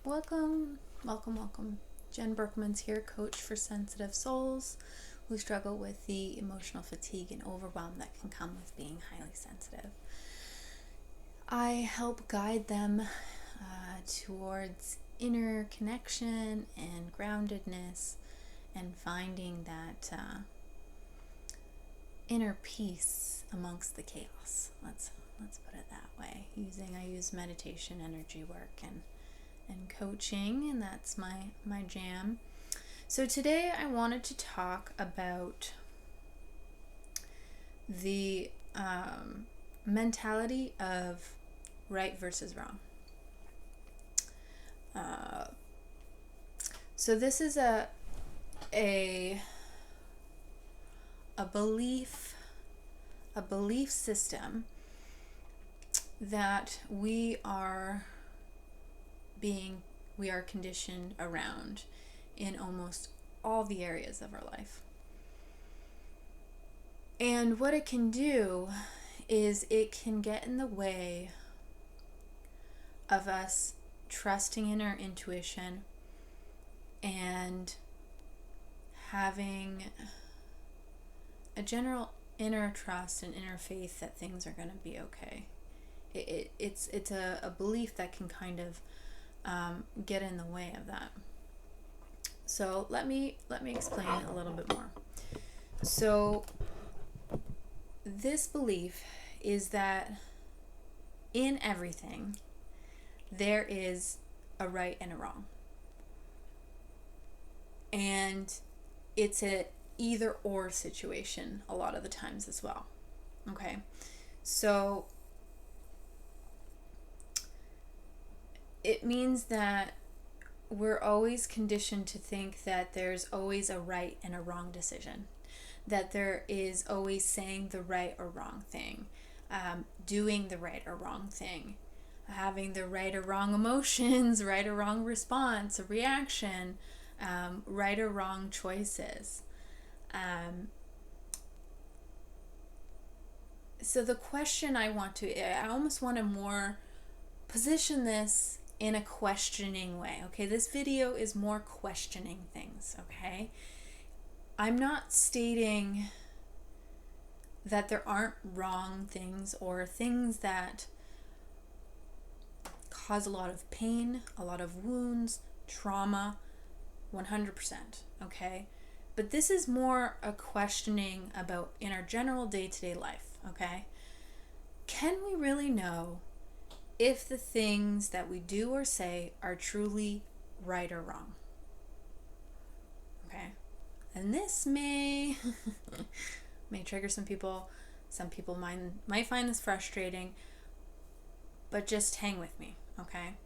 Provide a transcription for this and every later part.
Welcome. Jenn Berkman's here, coach for sensitive souls who struggle with the emotional fatigue and overwhelm that can come with being highly sensitive. I help guide them towards inner connection and groundedness and finding that inner peace amongst the chaos. Let's put it that way. I use meditation, energy work, and coaching, and that's my jam. So today I wanted to talk about the mentality of right versus wrong. So this is a belief system that we are conditioned around in almost all the areas of our life. And what it can do is it can get in the way of us trusting in our intuition and having a general inner trust and inner faith that things are going to be okay. It's a belief that can kind of get in the way of that. So let me explain a little bit more. So this belief is that in everything there is a right and a wrong, and it's a either or situation a lot of the times as well. Okay, so it means that we're always conditioned to think that there's always a right and a wrong decision, that there is always saying the right or wrong thing, doing the right or wrong thing, having the right or wrong emotions, right or wrong response, a reaction, right or wrong choices. So the question I almost want to more position this in a questioning way. Okay, this video is more questioning things. Okay, I'm not stating that there aren't wrong things or things that cause a lot of pain, a lot of wounds, trauma, 100%. Okay, but this is more a questioning about in our general day-to-day life. Okay, can we really know if the things that we do or say are truly right or wrong? Okay, and this may trigger some people. Some people might find this frustrating, but just hang with me. Okay,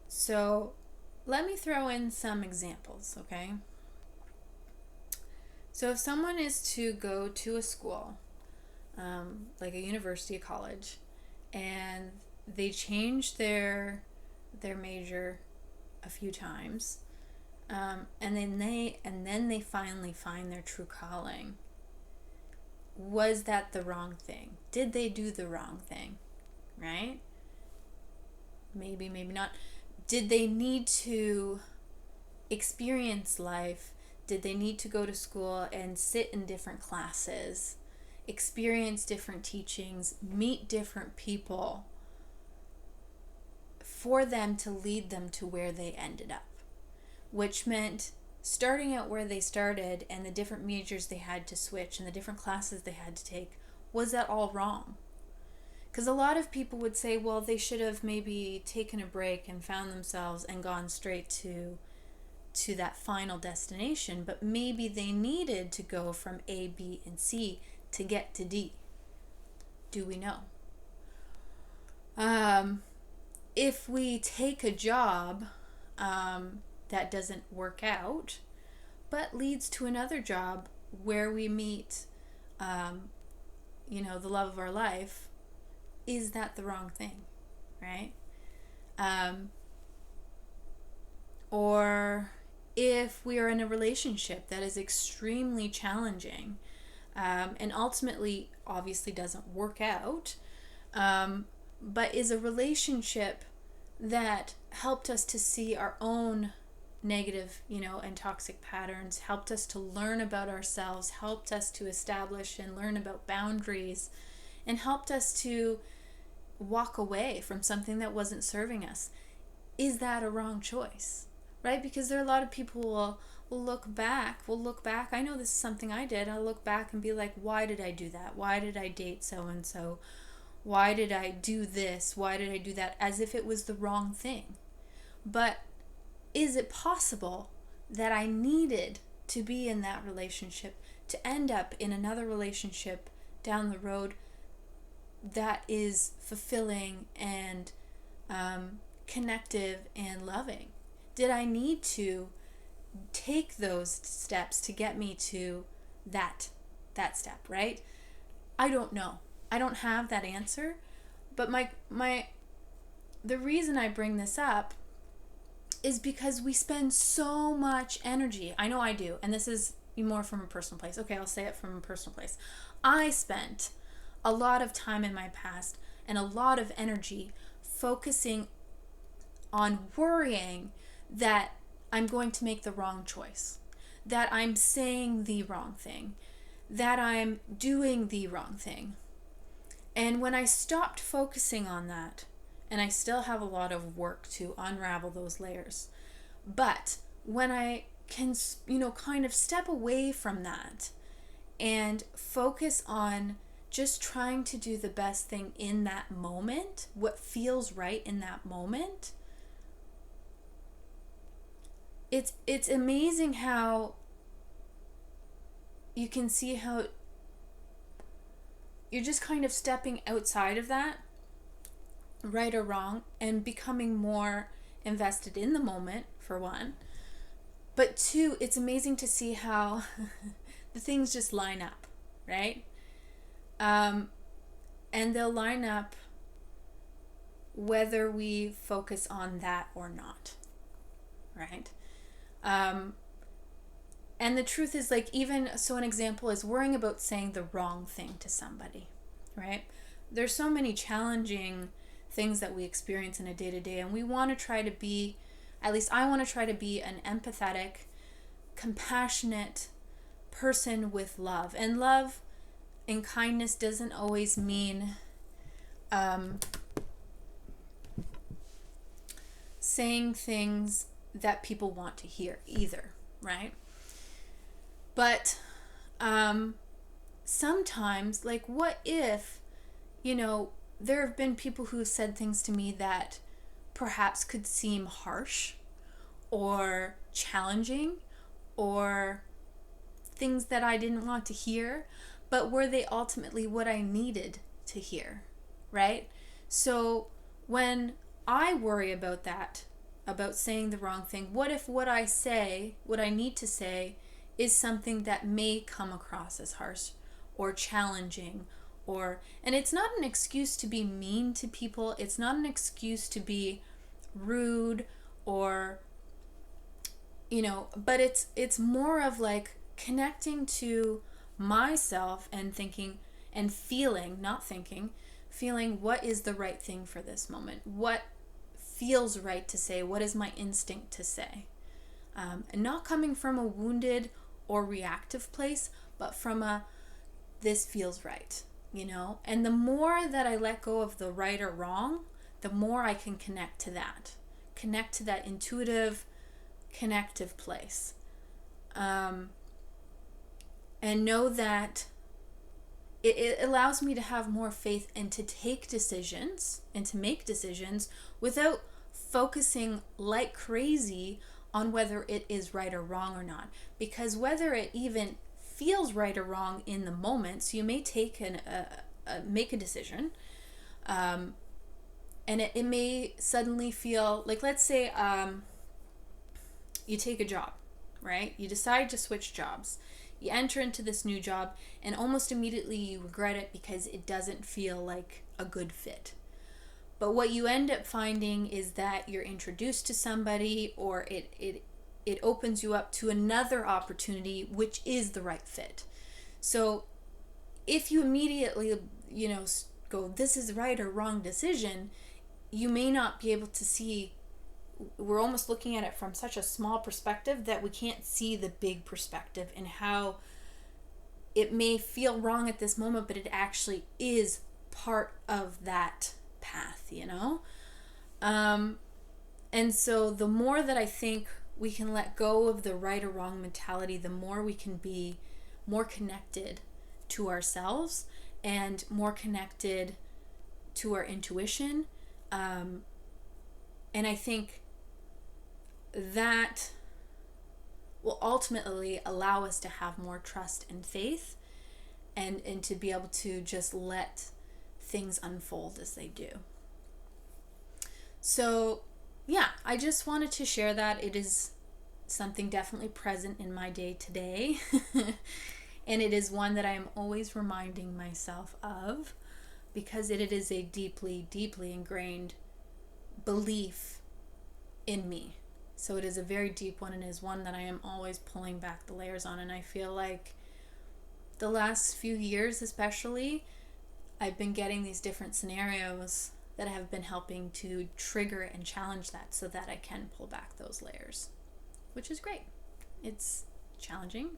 so let me throw in some examples. Okay, so if someone is to go to a school, like a university, a college, and they change their major a few times, and then they finally find their true calling. Was that the wrong thing? Did they do the wrong thing? Right? Maybe not. Did they need to experience life? Did they need to go to school and sit in different classes, experience different teachings, meet different people for them to lead them to where they ended up? Which meant starting out where they started and the different majors they had to switch and the different classes they had to take, was that all wrong? Because a lot of people would say, well, they should have maybe taken a break and found themselves and gone straight to that final destination, but maybe they needed to go from A, B, and C to get to D. Do we know? If we take a job that doesn't work out, but leads to another job where we meet, the love of our life, is that the wrong thing, right? Or if we are in a relationship that is extremely challenging, and ultimately obviously doesn't work out, but is a relationship that helped us to see our own negative, and toxic patterns, helped us to learn about ourselves, helped us to establish and learn about boundaries, and helped us to walk away from something that wasn't serving us. Is that a wrong choice? Right? Because there are a lot of people will look back. I know this is something I did. I'll look back and be like, why did I do that? Why did I date so and so? Why did I do this? Why did I do that? As if it was the wrong thing. But is it possible that I needed to be in that relationship to end up in another relationship down the road that is fulfilling and connective and loving? Did I need to take those steps to get me to that step, right? I don't know. I don't have that answer, but the reason I bring this up is because we spend so much energy. I know I do, and this is more from a personal place. Okay, I'll say it from a personal place. I spent a lot of time in my past and a lot of energy focusing on worrying that I'm going to make the wrong choice, that I'm saying the wrong thing, that I'm doing the wrong thing. And when I stopped focusing on that, and I still have a lot of work to unravel those layers, but when I can, kind of step away from that and focus on just trying to do the best thing in that moment, what feels right in that moment, it's amazing how you can see how you're just kind of stepping outside of that, right or wrong, and becoming more invested in the moment, for one. But two, it's amazing to see how the things just line up, right? And they'll line up whether we focus on that or not, right? And the truth is, like, even so, an example is worrying about saying the wrong thing to somebody, right? There's so many challenging things that we experience in a day-to-day, and we want to try to be, at least I want to try to be, an empathetic, compassionate person with love. And love and kindness doesn't always mean saying things that people want to hear either, right? But sometimes, like, what if, there have been people who have said things to me that perhaps could seem harsh or challenging or things that I didn't want to hear, but were they ultimately what I needed to hear, right? So when I worry about that, about saying the wrong thing, what if what I say, what I need to say, is something that may come across as harsh or challenging, and it's not an excuse to be mean to people. It's not an excuse to be rude or, but it's more of like connecting to myself and thinking and feeling, not thinking, feeling what is the right thing for this moment. What feels right to say? What is my instinct to say? And not coming from a wounded or reactive place, but from this feels right, And the more that I let go of the right or wrong, the more I can connect to that intuitive, connective place. And know that it allows me to have more faith and to take decisions and to make decisions without focusing like crazy on whether it is right or wrong or not. Because whether it even feels right or wrong in the moment, so you may make a decision, and it may suddenly feel like, let's say you take a job, right? You decide to switch jobs. You enter into this new job, and almost immediately you regret it because it doesn't feel like a good fit. But what you end up finding is that you're introduced to somebody, or it opens you up to another opportunity which is the right fit. So if you immediately, go, this is right or wrong decision, you may not be able to see we're almost looking at it from such a small perspective that we can't see the big perspective and how it may feel wrong at this moment, but it actually is part of that path, you know? And so the more that I think we can let go of the right or wrong mentality, the more we can be more connected to ourselves and more connected to our intuition. And I think that will ultimately allow us to have more trust and faith and to be able to just let things unfold as they do. So, yeah, I just wanted to share that. It is something definitely present in my day today. And it is one that I am always reminding myself of because it is a deeply, deeply ingrained belief in me. So it is a very deep one and is one that I am always pulling back the layers on. And I feel like the last few years especially, I've been getting these different scenarios that have been helping to trigger and challenge that so that I can pull back those layers, which is great. It's challenging,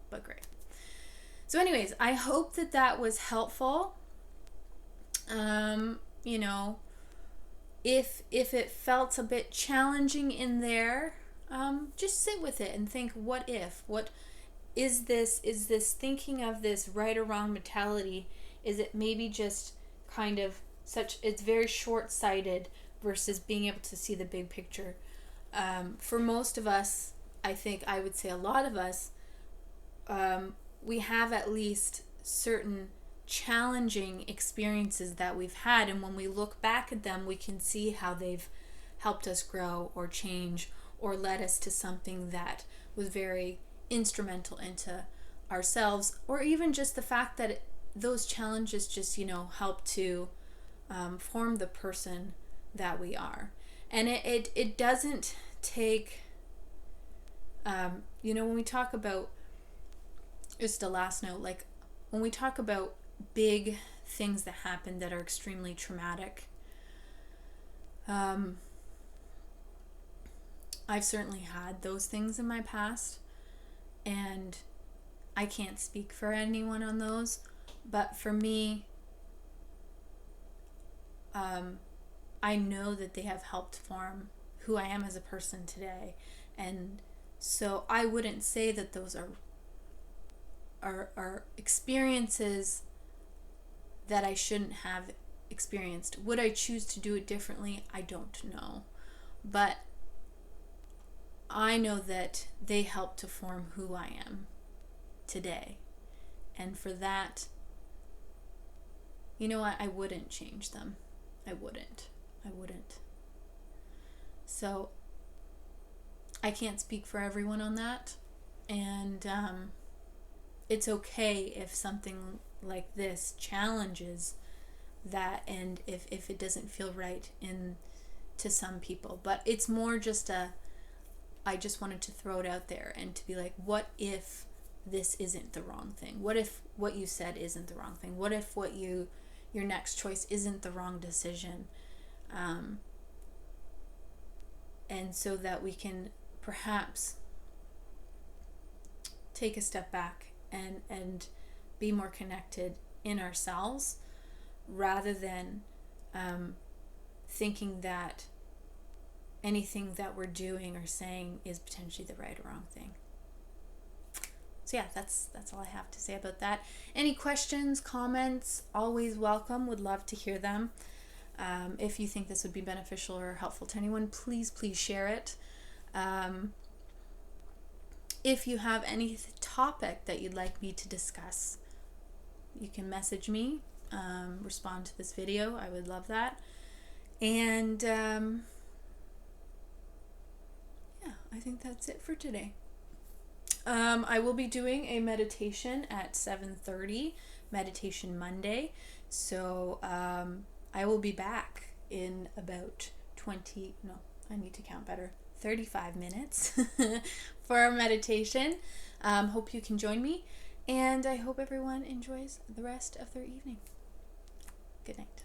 but great. So anyways, I hope that that was helpful. You know, if it felt a bit challenging in there, just sit with it and think, what is this thinking of this right or wrong mentality? Is it maybe just kind of it's very short-sighted versus being able to see the big picture? For most of us, I think I would say a lot of us, we have at least certain challenging experiences that we've had, and when we look back at them, we can see how they've helped us grow or change or led us to something that was very instrumental into ourselves, or even just the fact that those challenges just, help to form the person that we are. And it doesn't take, when we talk about, just a last note, like when we talk about big things that happen that are extremely traumatic, I've certainly had those things in my past, and I can't speak for anyone on those, but for me, I know that they have helped form who I am as a person today. And so I wouldn't say that those are experiences that I shouldn't have experienced. Would I choose to do it differently? I don't know. But I know that they helped to form who I am today. And for that, you know what? I wouldn't change them. I wouldn't. So I can't speak for everyone on that. And it's okay if something like this challenges that, and if it doesn't feel right to some people. But it's more just I just wanted to throw it out there and to be like, what if this isn't the wrong thing? What if what you said isn't the wrong thing? What if your next choice isn't the wrong decision? And so that we can perhaps take a step back and be more connected in ourselves, rather than thinking that anything that we're doing or saying is potentially the right or wrong thing. So yeah, that's all I have to say about that. Any questions, comments, always welcome. Would love to hear them. If you think this would be beneficial or helpful to anyone, please share it. If you have any topic that you'd like me to discuss, you can message me, respond to this video. I would love that. And I think that's it for today. I will be doing a meditation at 7:30, Meditation Monday. So I will be back in about 35 minutes for our meditation. Hope you can join me, and I hope everyone enjoys the rest of their evening. Good night.